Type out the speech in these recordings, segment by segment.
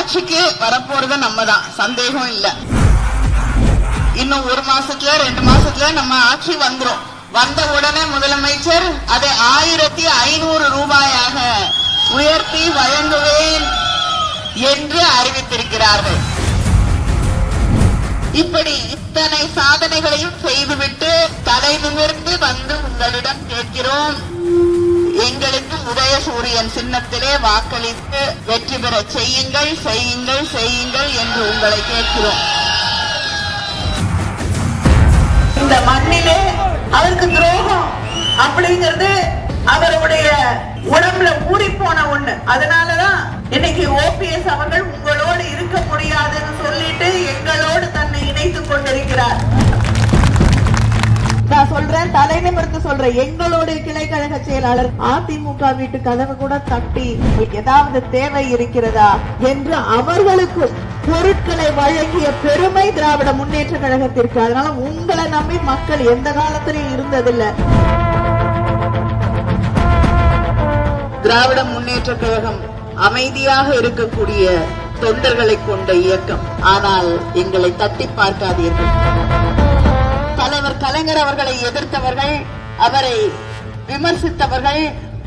ஆட்சிக்கு வரப்போறது நம்ம தான், சந்தேகம் இல்ல. இன்னும் 1 மாசத்துல 2 மாசத்துல நம்ம ஆட்சி வந்துரும். வந்த உடனே முதலமைச்சர் அதை 1500 ரூபாயாக உயர்த்தி வழங்குவேன் என்று அறிவித்திருக்கிறார்கள். இப்படி இத்தனை சாதனைகளையும் செய்துவிட்டு தலை நிமிர்ந்து வந்து உங்களிடம் கேட்கிறோம், எங்களுக்கு உதயசூரியன் சின்னத்திலே வாக்களித்து வெற்றி பெற செய்யுங்கள் செய்யுங்கள் செய்யுங்கள் என்று உங்களை கேட்கிறோம். இந்த மண்ணிலே அவருக்கு துரோகம் அப்படிங்கிறது அவருடைய உடம்புல ஊறி போன ஒண்ணு. அதனாலதான் இன்னைக்கு ஓபிஎஸ் அவர்கள் உங்களோடு இருக்க முடியாதுன்னு சொல்லிட்டு எங்களோடு தன்னை இணைத்துக் கொண்டிருக்கிறார். நான் சொல்றேன், தலை நிமிர்ந்து சொல்றேன், எங்களுடைய கிளை கழக செயலாளர் அதிமுக வீட்டு கதவு கூட தட்டி ஏதாவது தேவை இருக்கிறதா என்று அவர்களுக்கு பொருட்களை வழங்கிய பெருமை திராவிட முன்னேற்ற கழகத்திற்கு. அதனால உங்களை நம்பி மக்கள் எந்த காலத்திலும் இருந்ததில்லை. திராவிட முன்னேற்ற கழகம் அமைதியாக இருக்கக்கூடிய தொண்டர்களை கொண்ட இயக்கம். ஆனால் எங்களை தட்டி பார்க்காதீர்கள். தலைவர் கலைஞர் அவர்களை எதிர்த்தவர்கள், அவரை விமர்சித்தவர்கள்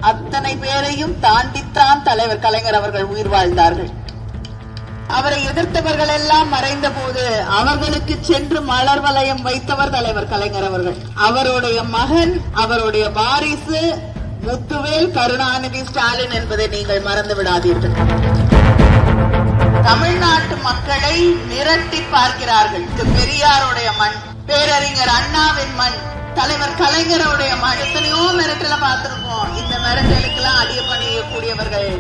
அத்தனை பேரையும் தாண்டித்தான் தலைவர் கலைஞர் அவர்கள் உயிர் வாழ்ந்தார்கள். அவரை எதிர்த்தவர்கள் எல்லாம் மறைந்த போது அவர்களுக்கு சென்று மலர் வளையம் வைத்தவர் தலைவர் கலைஞர் அவர்கள். அவருடைய மகன், அவருடைய வாரிசு முத்துவேல் கருணாநிதி ஸ்டாலின் என்பதை நீங்கள் மறந்து விடாதீர்கள். தமிழ்நாட்டு மக்களை மிரட்டி பார்க்கிறார்கள். இது பெரியாருடைய மண், பேரறிஞர் அண்ணாவின் மண், தலைவர் கலைஞருடைய மண். எத்தனையோ மிரட்டல பார்த்திருக்கோம். இந்த மிரட்டலுக்கெல்லாம் அடிய பணியக்கூடியவர்கள்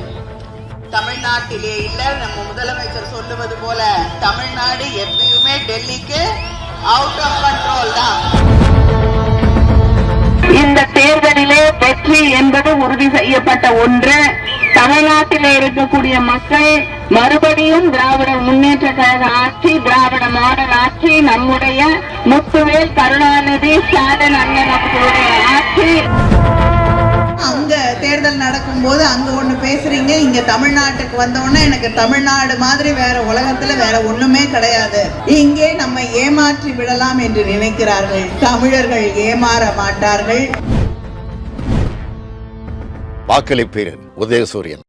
தமிழ்நாட்டிலே இல்ல. நம்ம முதலமைச்சர் சொல்லுவது போல தமிழ்நாடு எப்பயுமே டெல்லிக்கு அவுட் ஆஃப் கண்ட்ரோல் தான். இந்த தேர்தலிலே வெற்றி என்பது உறுதி செய்யப்பட்ட ஒன்று. தமிழ்நாட்டிலே இருக்கக்கூடிய மக்கள் மறுபடியும் திராவிட முன்னேற்ற கழக ஆட்சி, திராவிட மாடல் ஆட்சி, நம்முடைய முத்துவேல் கருணாநிதி ஸ்டாலின் அண்ணன் அவர்களுடைய ஆட்சி. அங்க தேர்தல் நடக்கும் போது அங்க ஒண்ணு பேசுறீங்க, இங்க தமிழ்நாட்டுக்கு வந்தோடனே எனக்கு தமிழ்நாடு மாதிரி வேற உலகத்துல வேற ஒண்ணுமே கிடையாது, இங்கே நம்ம ஏமாற்றி விடலாம் என்று நினைக்கிறார்கள். தமிழர்கள் ஏமாற மாட்டார்கள். வாக்களிப்பீர் உதயசூரியன்.